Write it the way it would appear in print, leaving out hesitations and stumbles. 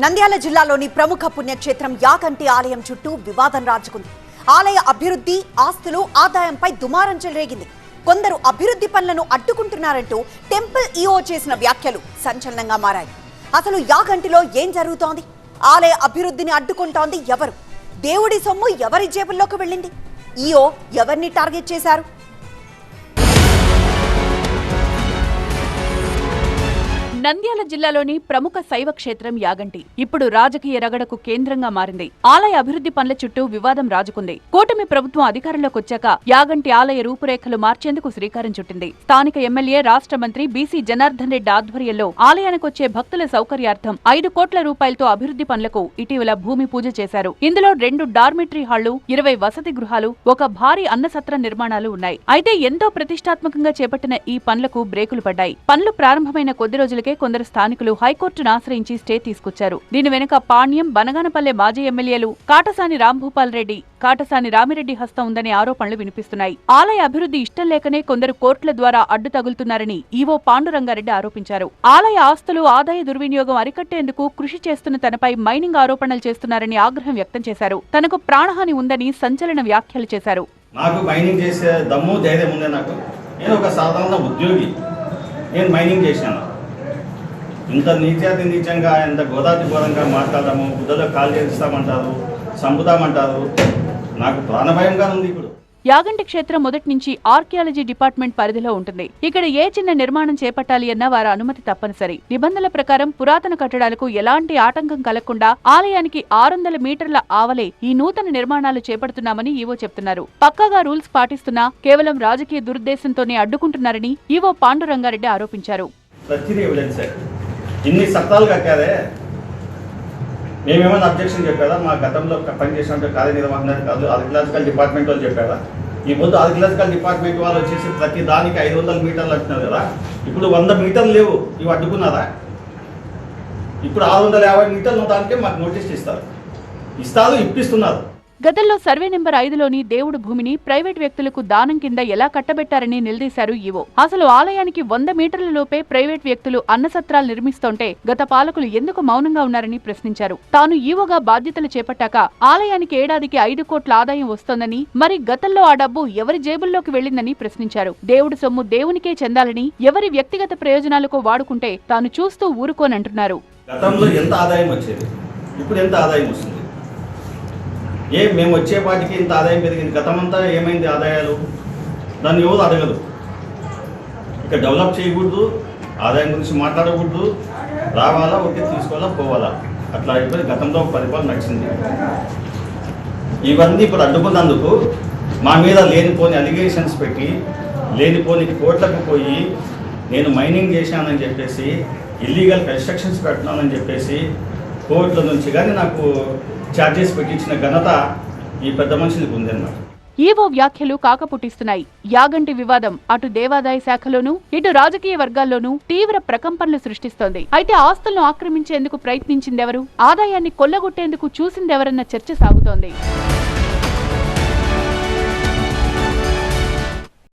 నంద్యాల జిల్లాలోని ప్రముఖ పుణ్యక్షేత్రం యాగంటి ఆలయం చుట్టూ వివాదం రాజుకుంది. ఆలయ అభివృద్ధి, ఆస్తులు, ఆదాయంపై దుమారం చెలరేగింది. కొందరు అభివృద్ధి పనులను అడ్డుకుంటున్నారంటూ టెంపుల్ ఈఓ చేసిన వ్యాఖ్యలు సంచలనంగా మారాయి. అసలు యాగంటిలో ఏం జరుగుతోంది? ఆలయ అభివృద్ధిని అడ్డుకుంటోంది ఎవరు? దేవుడి సొమ్ము ఎవరి జేబుల్లోకి వెళ్ళింది? ఈఓ ఎవరిని టార్గెట్ చేశారు? నంద్యాల జిల్లాలోని ప్రముఖ శైవ క్షేత్రం యాగంటి ఇప్పుడు రాజకీయ రగడకు కేంద్రంగా మారింది. ఆలయ అభివృద్ధి పనుల చుట్టూ వివాదం రాజుకుంది. కూటమి ప్రభుత్వం అధికారంలోకి వచ్చాక యాగంటి ఆలయ రూపురేఖలు మార్చేందుకు శ్రీకారం చుట్టింది. స్థానిక ఎమ్మెల్యే, రాష్ట్ర మంత్రి బీసీ జనార్దన్ రెడ్డి ఆధ్వర్యంలో ఆలయానికి వచ్చే భక్తుల సౌకర్యార్థం 5 కోట్ల రూపాయలతో అభివృద్ధి పనులకు ఇటీవల భూమి పూజ చేశారు. ఇందులో 2 డార్మిటరీ హాళ్లు, 20 వసతి గృహాలు, ఒక భారీ అన్నసత్ర నిర్మాణాలు ఉన్నాయి. అయితే ఎంతో ప్రతిష్టాత్మకంగా చేపట్టిన ఈ పనులకు బ్రేకులు పడ్డాయి. పనులు ప్రారంభమైన కొద్ది రోజులకే కొందరు స్థానికులు హైకోర్టును ఆశ్రయించి స్టే తీసుకొచ్చారు. దీని వెనుక పాణ్యం, బనగానపల్లె మాజీ ఎమ్మెల్యేలు కాటసాని రాంభూపాల్ రెడ్డి, కాటసాని రామిరెడ్డి హస్తం ఉందనే ఆరోపణలు వినిపిస్తున్నాయి. ఆలయ అభివృద్ధి ఇష్టం లేకనే కొందరు కోర్టుల ద్వారా అడ్డు తగులుతున్నారని ఈవో పాండురంగారెడ్డి ఆరోపించారు. ఆలయ ఆస్తులు, ఆదాయ దుర్వినియోగం అరికట్టేందుకు కృషి చేస్తున్న తనపై మైనింగ్ ఆరోపణలు చేస్తున్నారని ఆగ్రహం వ్యక్తం చేశారు. తనకు ప్రాణహాని ఉందని సంచలన వ్యాఖ్యలు చేశారు. నాకు మైనింగ్ చేసే దమ్ము, ధైర్యం ఉంది. నేను ఒక సాధారణ ఉద్యోగి, నేను మైనింగ్ చేశాను. ఇంత నీచంగా, ఎంత ఘోరంగా మాట్లాడము, బుద్ధలో కాల్ చేస్తామంటారు, చంపుతామంటారు. నాకు ప్రాణభయంగా ఉంది. ఇప్పుడు యాగంటి క్షేత్రం మొదటి నుంచి ఆర్కియాలజీ డిపార్ట్మెంట్ పరిధిలో ఉంటుంది. ఇక్కడ ఏ చిన్న నిర్మాణం చేపట్టాలి అన్నా వారి అనుమతి తప్పనిసరి. నిబంధనల ప్రకారం పురాతన కట్టడాలకు ఎలాంటి ఆటంకం కలగకుండా ఆలయానికి 600 మీటర్ల ఆవలే ఈ నూతన నిర్మాణాలు చేపడుతున్నామని ఈవో చెప్తున్నారు. పక్కాగా రూల్స్ పాటిస్తున్నా కేవలం రాజకీయ దురుద్దేశంతోనే అడ్డుకుంటున్నారని ఈవో పాండురంగారెడ్డి ఆరోపించారు. ఇన్ని చట్టాలు కట్టారే, మేమేమైనా అబ్జెక్షన్ చెప్పారా? మా గతంలో పనిచేసినట్టు కార్యనిర్వహణ కాదు, ఆర్కియలాజికల్ డిపార్ట్మెంట్ వాళ్ళు చెప్పారా? ఈ పొద్దు ఆర్కియలాజికల్ డిపార్ట్మెంట్ వాళ్ళు వచ్చేసి ప్రతి దానికి 500 మీటర్లు అంటున్నారు కదా. ఇప్పుడు 100 మీటర్లు లేవు, ఇవి అడ్డుకున్నారా? ఇప్పుడు 650 మీటర్లు దానికే మాకు నోటీస్ ఇస్తారు, ఇప్పిస్తున్నారు. గతంలో సర్వే నెంబర్ 5లోని దేవుడు భూమిని ప్రైవేట్ వ్యక్తులకు దానం కింద ఎలా కట్టబెట్టారని నిలదీశారు ఈవో. అసలు ఆలయానికి 100 మీటర్ల లోపే ప్రైవేట్ వ్యక్తులు అన్నసత్రాలు నిర్మిస్తుంటే గత పాలకులు ఎందుకు మౌనంగా ఉన్నారని ప్రశ్నించారు. తాను ఈవోగా బాధ్యతలు చేపట్టాక ఆలయానికి ఏడాదికి 5 కోట్ల ఆదాయం వస్తోందని, మరి గతంలో ఆ డబ్బు ఎవరి జేబుల్లోకి వెళ్లిందని ప్రశ్నించారు. దేవుడి సొమ్ము దేవునికే చెందాలని, ఎవరి వ్యక్తిగత ప్రయోజనాలకు వాడుకుంటే తాను చూస్తూ ఊరుకోనంటున్నారు. గతంలో ఎంత ఆదాయం వచ్చేది, ఇప్పుడు ఎంత ఆదాయం వస్తుంది? మేము వచ్చేపాటికి ఇంత ఆదాయం పెరిగింది. గతమంతా ఏమైంది ఆదాయాలు? దాన్ని ఎవరు అడగదు. ఇక డెవలప్ చేయకూడదు, ఆదాయం గురించి మాట్లాడకూడదు, రావాలా ఒకటి తీసుకోవాలా పోవాలా, అట్లా అయిపోయి గతంలో పరిపాలన నడిచింది. ఇవన్నీ ఇప్పుడు అడ్డుకున్నందుకు మా మీద లేనిపోని అలిగేషన్స్ పెట్టి, లేనిపోని కోర్టులకు పోయి నేను మైనింగ్ చేశానని చెప్పేసి, ఇల్లీగల్ కన్స్ట్రక్షన్స్ పెట్టినానని చెప్పేసి కోర్టుల నుంచి కానీ నాకు ఛార్జెస్ పెట్టించిన ఘనత ఈ పెద్ద మనుషులకు ఉందన్నమాట. ఈవో వ్యాఖ్యలు కాకపుట్టిస్తున్నాయి. యాగంటి వివాదం అటు దేవాదాయ శాఖలోనూ, ఇటు రాజకీయ వర్గాల్లోనూ తీవ్ర ప్రకంపనలు సృష్టిస్తోంది. అయితే ఆస్తులను ఆక్రమించేందుకు ప్రయత్నించిందెవరు, ఆదాయాన్ని కొల్లగొట్టేందుకు చూసిందెవరన్న చర్చ సాగుతోంది.